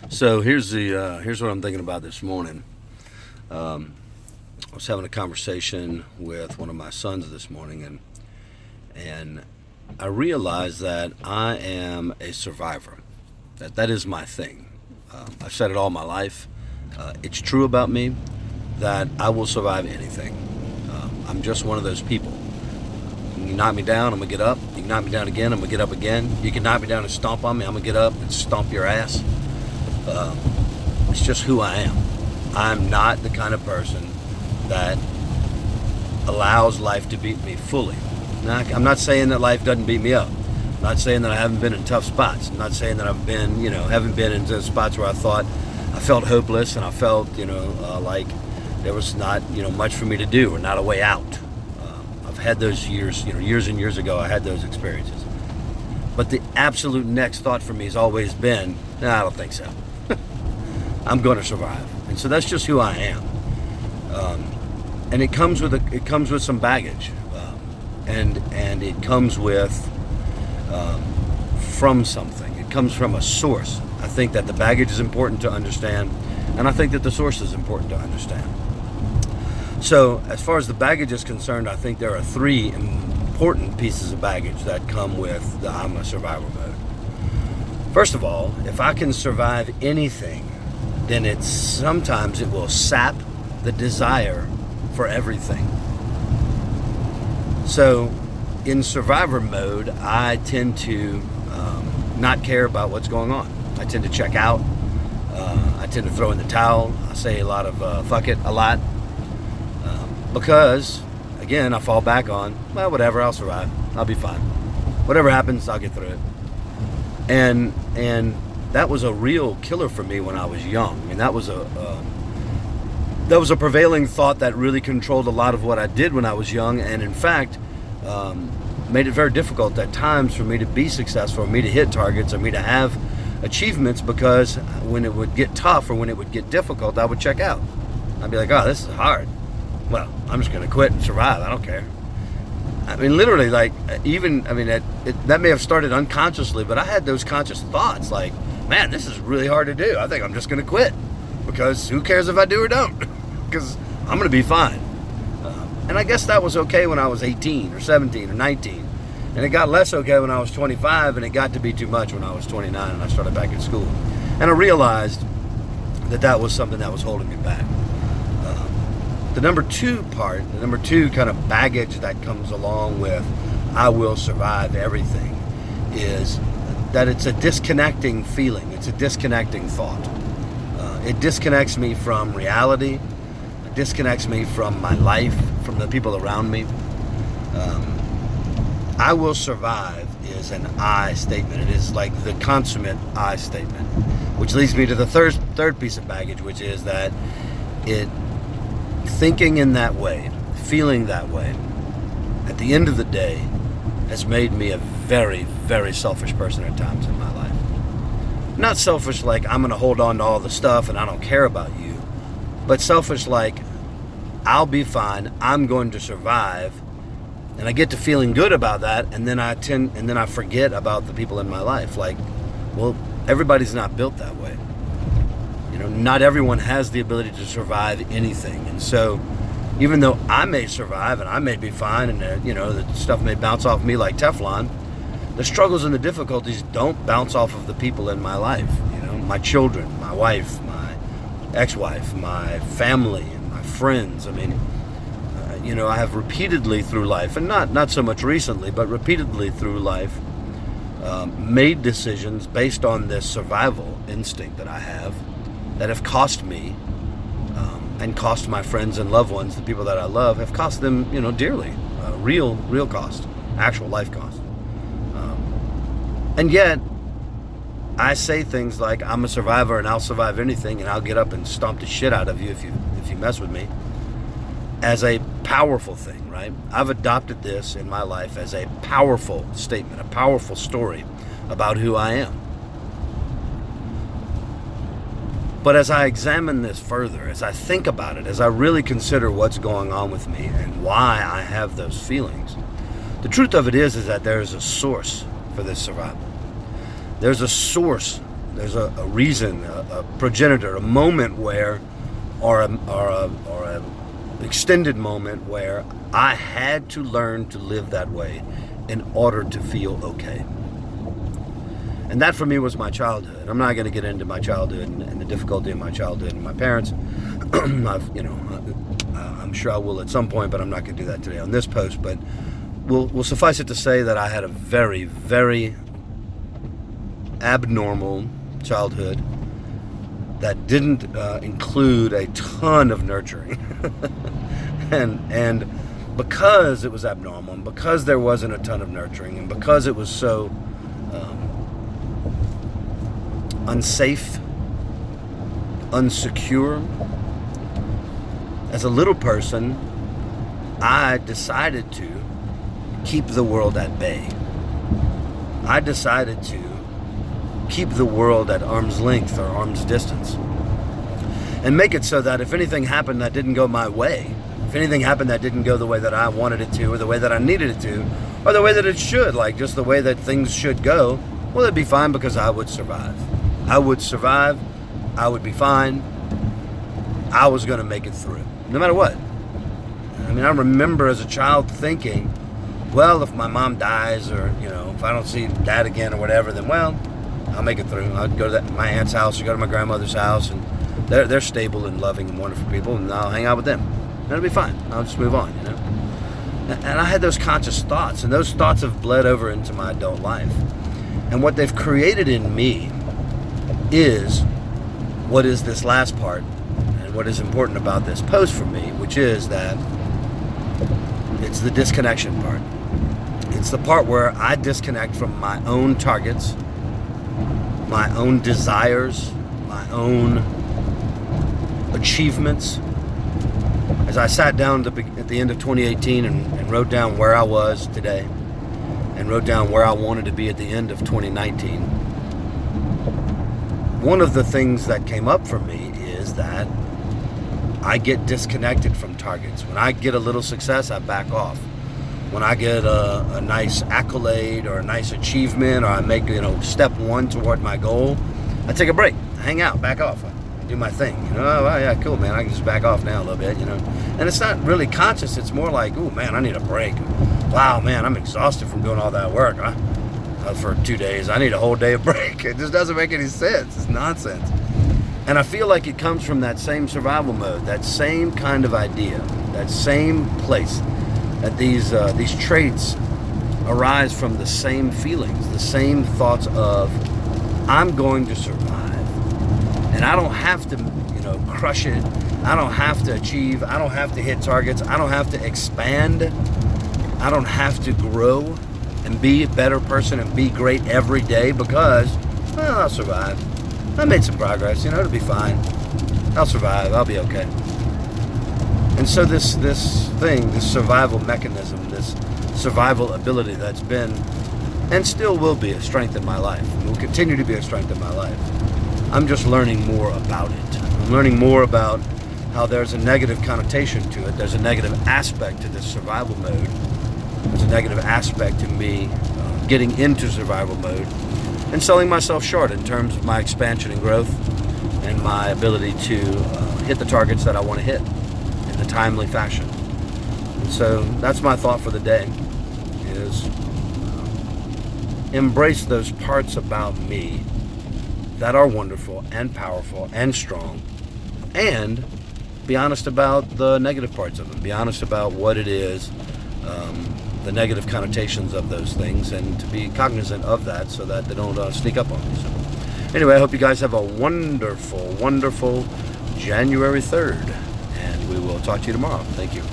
So here's what I'm thinking about this morning. I was having a conversation with one of my sons this morning, and I realized that I am a survivor. That is my thing. I've said it all my life. It's true about me that I will survive anything. I'm just one of those people. You can knock me down, I'm gonna get up. You can knock me down again, I'm gonna get up again. You can knock me down and stomp on me, I'm gonna get up and stomp your ass. Um, it's just who I am. I'm not the kind of person that allows life to beat me fully. Now, I'm not saying that life doesn't beat me up. I'm not saying that I haven't been in tough spots. I'm not saying that I've been, haven't been into spots where I felt hopeless and I felt, like there was not, much for me to do or not a way out. I've had those years, years and years ago, I had those experiences. But the absolute next thought for me has always been, nah, I don't think so. I'm going to survive. And so that's just who I am. And it comes with some baggage, and it comes with from something. It comes from a source. I think that the baggage is important to understand, and I think that the source is important to understand. So, as far as the baggage is concerned, I think there are three important pieces of baggage that come with the I'm a survivor mode. First of all, if I can survive anything, then sometimes it will sap the desire for everything. So in survivor mode, I tend to not care about what's going on. I tend to check out. I tend to throw in the towel. I say a lot of fuck it a lot. Because, again, I fall back on, well, whatever, I'll survive. I'll be fine. Whatever happens, I'll get through it. And that was a real killer for me when I was young. I mean, that was a prevailing thought that really controlled a lot of what I did when I was young, and in fact, made it very difficult at times for me to be successful, for me to hit targets, or me to have achievements, because when it would get tough or when it would get difficult, I would check out. I'd be like, oh, this is hard. Well, I'm just going to quit and survive. I don't care. I mean, literally, that may have started unconsciously, but I had those conscious thoughts like, man, this is really hard to do. I think I'm just going to quit, because who cares if I do or don't? Because I'm going to be fine. And I guess that was okay when I was 18 or 17 or 19. And it got less okay when I was 25, and it got to be too much when I was 29 and I started back at school. And I realized that was something that was holding me back. The number two kind of baggage that comes along with I will survive everything is that it's a disconnecting feeling. It's a disconnecting thought. It disconnects me from reality. It disconnects me from my life, from the people around me. I will survive is an I statement. It is like the consummate I statement, which leads me to the third piece of baggage, which is that thinking in that way, feeling that way, at the end of the day, has made me a very, very selfish person at times in my life. Not selfish like I'm going to hold on to all the stuff and I don't care about you, but selfish like I'll be fine, I'm going to survive, and I get to feeling good about that, and then I forget about the people in my life. Like, well, everybody's not built that way. Not everyone has the ability to survive anything. And so even though I may survive and I may be fine, and the stuff may bounce off me like Teflon, the struggles and the difficulties don't bounce off of the people in my life. My children, my wife, my ex-wife, my family, and my friends. I mean, I have repeatedly through life, and not so much recently, but repeatedly through life, made decisions based on this survival instinct that I have, that have cost me, and cost my friends and loved ones, the people that I love, have cost them, dearly, real cost, actual life cost. And yet, I say things like, I'm a survivor and I'll survive anything, and I'll get up and stomp the shit out of you if you mess with me, as a powerful thing, right? I've adopted this in my life as a powerful statement, a powerful story about who I am. But as I examine this further, as I think about it, as I really consider what's going on with me and why I have those feelings, the truth of it is that there is a source for this survival. There's a source there's a reason, a progenitor, a moment where, or a extended moment where I had to learn to live that way in order to feel okay. And that for me was my childhood. I'm not going to get into my childhood and the difficulty of my childhood and my parents. I'm sure I will at some point, but I'm not going to do that today on this post. But we'll suffice it to say that I had a very, very abnormal childhood that didn't include a ton of nurturing. and because it was abnormal, and because there wasn't a ton of nurturing, and because it was so unsafe, unsecure, as a little person, I decided to keep the world at bay. I decided to keep the world at arm's length or arm's distance, and make it so that if anything happened that didn't go my way, if anything happened that didn't go the way that I wanted it to, or the way that I needed it to, or the way that it should, like just the way that things should go, well, it'd be fine because I would survive. I would survive. I would be fine. I was going to make it through, no matter what. I mean, I remember as a child thinking, well, if my mom dies, or, if I don't see dad again or whatever, then, well, I'll make it through. I'd go to my aunt's house, or go to my grandmother's house, and they're stable and loving and wonderful people, and I'll hang out with them. And it'll be fine. I'll just move on, And I had those conscious thoughts, and those thoughts have bled over into my adult life. And what they've created in me is what is this last part, and what is important about this post for me, which is that it's the disconnection part. It's the part where I disconnect from my own targets, my own desires, my own achievements. As I sat down at the end of 2018 and wrote down where I was today, and wrote down where I wanted to be at the end of 2019, one of the things that came up for me is that I get disconnected from targets. When I get a little success, I back off. When I get a nice accolade or a nice achievement, or I make step one toward my goal, I take a break, I hang out, back off, I do my thing. Oh yeah, cool, man. I can just back off now a little bit. And it's not really conscious. It's more like, oh man, I need a break. Wow, man, I'm exhausted from doing all that work. For 2 days, I need a whole day of break. It just doesn't make any sense. It's nonsense. And I feel like it comes from that same survival mode, that same kind of idea, that same place. That these traits arise from the same feelings, the same thoughts of, I'm going to survive, and I don't have to, crush it. I don't have to achieve. I don't have to hit targets. I don't have to expand. I don't have to grow and be a better person and be great every day because, well, I'll survive. I made some progress. It'll be fine. I'll survive. I'll be okay. And so this survival mechanism, this survival ability that's been and still will be a strength in my life, and will continue to be a strength in my life, I'm just learning more about it. I'm learning more about how there's a negative connotation to it. There's a negative aspect to this survival mode. There's a negative aspect to me getting into survival mode and selling myself short in terms of my expansion and growth and my ability to hit the targets that I want to hit in a timely fashion. And so that's my thought for the day, is embrace those parts about me that are wonderful and powerful and strong, and be honest about the negative parts of them. Be honest about what it is, the negative connotations of those things, and to be cognizant of that so that they don't sneak up on me. So, anyway, I hope you guys have a wonderful, wonderful January 3rd, and we will talk to you tomorrow. Thank you.